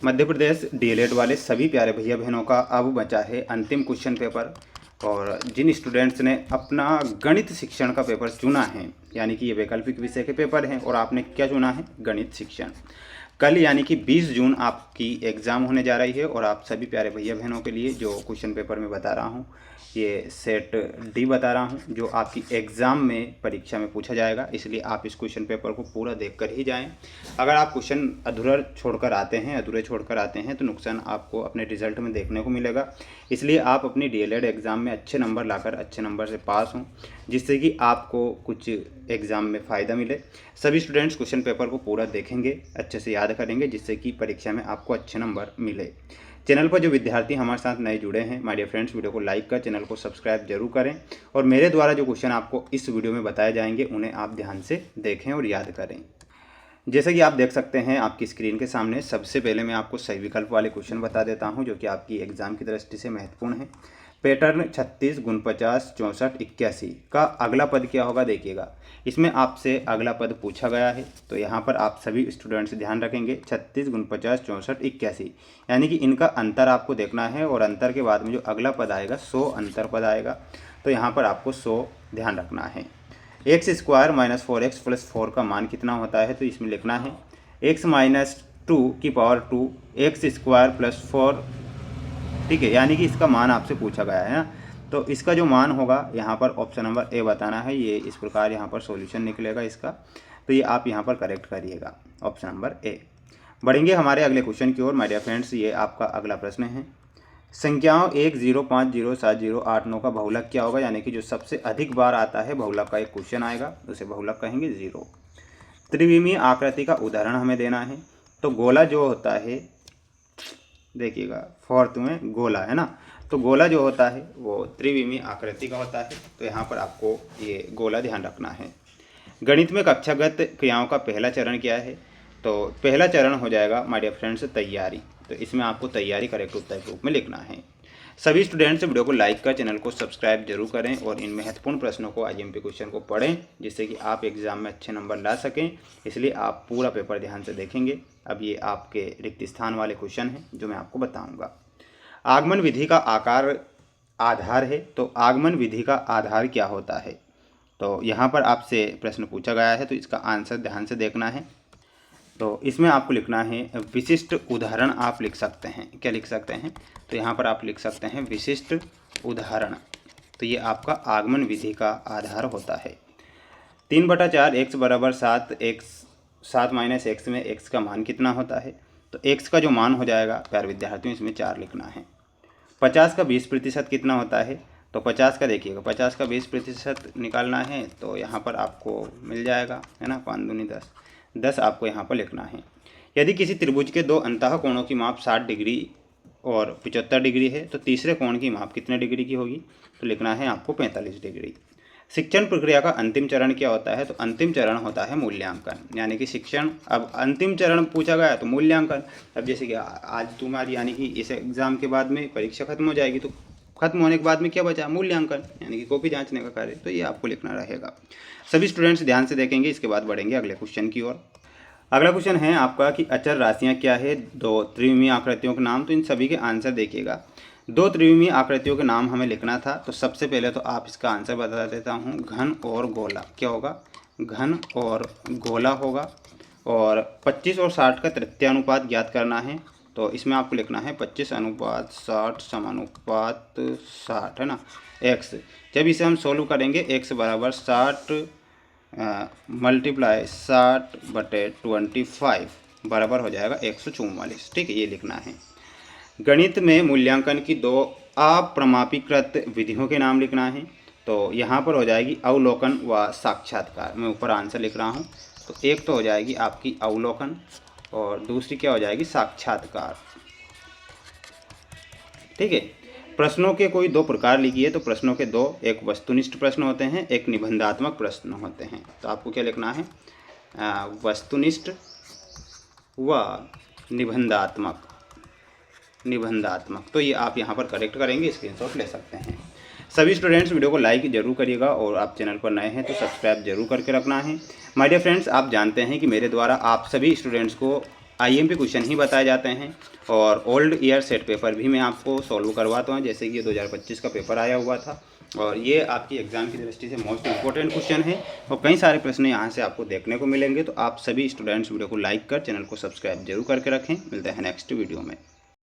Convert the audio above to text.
Madhya Pradesh DElEd वाले सभी प्यारे भैया बहनों का अब बचा है अंतिम क्वेश्चन पेपर। और जिन स्टूडेंट्स ने अपना गणित शिक्षण का पेपर चुना है, यानी कि ये वैकल्पिक विषय के पेपर हैं और आपने क्या चुना है, गणित शिक्षण, कल यानी कि 20 जून आपकी एग्ज़ाम होने जा रही है। और आप सभी प्यारे भैया बहनों के लिए जो क्वेश्चन पेपर मैं बता रहा हूँ, ये सेट डी बता रहा हूँ, जो आपकी एग्ज़ाम में परीक्षा में पूछा जाएगा। इसलिए आप इस क्वेश्चन पेपर को पूरा देख कर ही जाएं। अगर आप क्वेश्चन अधूरे छोड़कर आते हैं तो नुकसान आपको अपने रिजल्ट में देखने को मिलेगा। इसलिए आप अपनी डीएलएड एग्ज़ाम में अच्छे नंबर लाकर अच्छे नंबर से पास हों, जिससे कि आपको कुछ एग्ज़ाम में फ़ायदा मिले। सभी स्टूडेंट्स क्वेश्चन पेपर को पूरा देखेंगे, अच्छे से याद करेंगे, जिससे कि परीक्षा में आपको अच्छे नंबर मिले। चैनल पर जो विद्यार्थी हमारे साथ नए जुड़े हैं, माय डियर फ्रेंड्स, वीडियो को लाइक कर चैनल को सब्सक्राइब जरूर करें। और मेरे द्वारा जो क्वेश्चन आपको इस वीडियो में बताए जाएंगे उन्हें आप ध्यान से देखें और याद करें। जैसे कि आप देख सकते हैं आपकी स्क्रीन के सामने, सबसे पहले मैं आपको सही विकल्प वाले क्वेश्चन बता देता हूं, जो कि आपकी एग्जाम की दृष्टि से महत्वपूर्ण है। पैटर्न 36 × 50 64 81 का अगला पद क्या होगा, देखिएगा। इसमें आपसे अगला पद पूछा गया है, तो यहाँ पर आप सभी स्टूडेंट्स ध्यान रखेंगे 36 × 50 64 81, यानी कि इनका अंतर आपको देखना है। और अंतर के बाद में जो अगला पद आएगा 100 अंतर पद आएगा, तो यहाँ पर आपको 100 ध्यान रखना है। x² - 4x + 4 का मान कितना होता है, तो इसमें लिखना है x - 2 x² + 4, ठीक है, यानी कि इसका मान आपसे पूछा गया है ना। तो इसका जो मान होगा यहाँ पर ऑप्शन नंबर ए बताना है। ये इस प्रकार यहाँ पर सॉल्यूशन निकलेगा इसका, तो ये आप यहाँ पर करेक्ट करिएगा, ऑप्शन नंबर ए। बढ़ेंगे हमारे अगले क्वेश्चन की ओर, माय डियर फ्रेंड्स। ये आपका अगला प्रश्न है, संख्याओं 1 0 5 0 7 0 8 9 का बहुलक क्या होगा, यानी कि जो सबसे अधिक बार आता है बहुलक का एक क्वेश्चन आएगा, उसे बहुलक कहेंगे 0। त्रिविमीय आकृति का उदाहरण हमें देना है। तो गोला जो होता है, देखिएगा फोर्थ में गोला है ना, तो गोला जो होता है वो त्रिविमीय आकृति का होता है। तो यहाँ पर आपको ये गोला ध्यान रखना है। गणित में कक्षागत क्रियाओं का पहला चरण क्या है, तो पहला चरण हो जाएगा माय डियर फ्रेंड्स तैयारी। तो इसमें आपको तैयारी करेक्ट उत्तर के रूप में लिखना है। सभी स्टूडेंट्स वीडियो को लाइक कर चैनल को सब्सक्राइब जरूर करें और इन महत्वपूर्ण प्रश्नों को, आईएमपी क्वेश्चन को पढ़ें, जिससे कि आप एग्जाम में अच्छे नंबर ला सकें। इसलिए आप पूरा पेपर ध्यान से देखेंगे। अब ये आपके रिक्त स्थान वाले क्वेश्चन हैं जो मैं आपको बताऊँगा। आगमन विधि का आकार आधार है, तो आगमन विधि का आधार क्या होता है, तो यहाँ पर आपसे प्रश्न पूछा गया है, तो इसका आंसर ध्यान से देखना है। तो इसमें आपको लिखना है विशिष्ट उदाहरण। आप लिख सकते हैं, क्या लिख सकते हैं, तो यहाँ पर आप लिख सकते हैं विशिष्ट उदाहरण। तो ये आपका आगमन विधि का आधार होता है। 3/4 x = 7, x 7 - x में x का मान कितना होता है, तो x का जो मान हो जाएगा प्यारे विद्यार्थियों, इसमें 4 लिखना है। 50 का 20% कितना होता है, तो 50 का देखिएगा, 50 का 20% निकालना है, तो यहाँ पर आपको मिल जाएगा, है ना, 5 दूनी 10, 10 आपको यहाँ पर लिखना है। यदि किसी त्रिभुज के दो अंतः कोणों की माप 60 डिग्री और 75 डिग्री है, तो तीसरे कोण की माप कितने डिग्री की होगी, तो लिखना है आपको 45 डिग्री। शिक्षण प्रक्रिया का अंतिम चरण क्या होता है, तो अंतिम चरण होता है मूल्यांकन, यानी कि शिक्षण, अब अंतिम चरण पूछा गया तो मूल्यांकन। अब जैसे कि आज तुम्हारी यानी कि इस एग्ज़ाम के बाद में परीक्षा खत्म हो जाएगी, तो खत्म होने के बाद में क्या बचा, मूल्यांकन, यानी कि कॉपी जांचने का कार्य। तो ये आपको लिखना रहेगा। सभी स्टूडेंट्स ध्यान से देखेंगे। इसके बाद बढ़ेंगे अगले क्वेश्चन की ओर। अगला क्वेश्चन है आपका कि अचर राशियाँ क्या है, 2 त्रिविमीय आकृतियों के नाम। तो इन सभी के आंसर देखिएगा। 2 त्रिविमीय आकृतियों के नाम हमें लिखना था, तो सबसे पहले तो आप इसका आंसर बता देता हूँ। घन और गोला, क्या होगा, घन और गोला होगा। और 25 और 60 का तृतीयानुपात ज्ञात करना है, तो इसमें आपको लिखना है 25/60 समानुपात 60, है ना, x। जब इसे हम सोल्व करेंगे, x = 60 × 60/25 बराबर हो जाएगा 144, ठीक है, ये लिखना है। गणित में मूल्यांकन की 2 अप्रमापीकृत विधियों के नाम लिखना है, तो यहाँ पर हो जाएगी अवलोकन व साक्षात्कार। मैं ऊपर आंसर लिख रहा हूँ, तो एक तो हो जाएगी आपकी अवलोकन और दूसरी क्या हो जाएगी, साक्षात्कार, ठीक है। प्रश्नों के कोई 2 प्रकार लिखिए, तो प्रश्नों के 2, एक वस्तुनिष्ठ प्रश्न होते हैं, एक निबंधात्मक प्रश्न होते हैं। तो आपको क्या लिखना है, वस्तुनिष्ठ व निबंधात्मक। तो ये आप यहाँ पर करेक्ट करेंगे, स्क्रीनशॉट ले सकते हैं। सभी स्टूडेंट्स वीडियो को लाइक जरूर करिएगा और आप चैनल पर नए हैं तो सब्सक्राइब जरूर करके रखना है। माय डियर फ्रेंड्स, आप जानते हैं कि मेरे द्वारा आप सभी स्टूडेंट्स को आईएमपी क्वेश्चन ही बताए जाते हैं और ओल्ड ईयर सेट पेपर भी मैं आपको सॉल्व करवाता हूँ, जैसे कि ये 2025 का पेपर आया हुआ था और ये आपकी एग्ज़ाम की दृष्टि से मोस्ट इंपॉर्टेंट क्वेश्चन है और कई सारे प्रश्न यहाँ से आपको देखने को मिलेंगे। तो आप सभी स्टूडेंट्स वीडियो को लाइक कर चैनल को सब्सक्राइब जरूर करके रखें। मिलते हैं नेक्स्ट वीडियो में।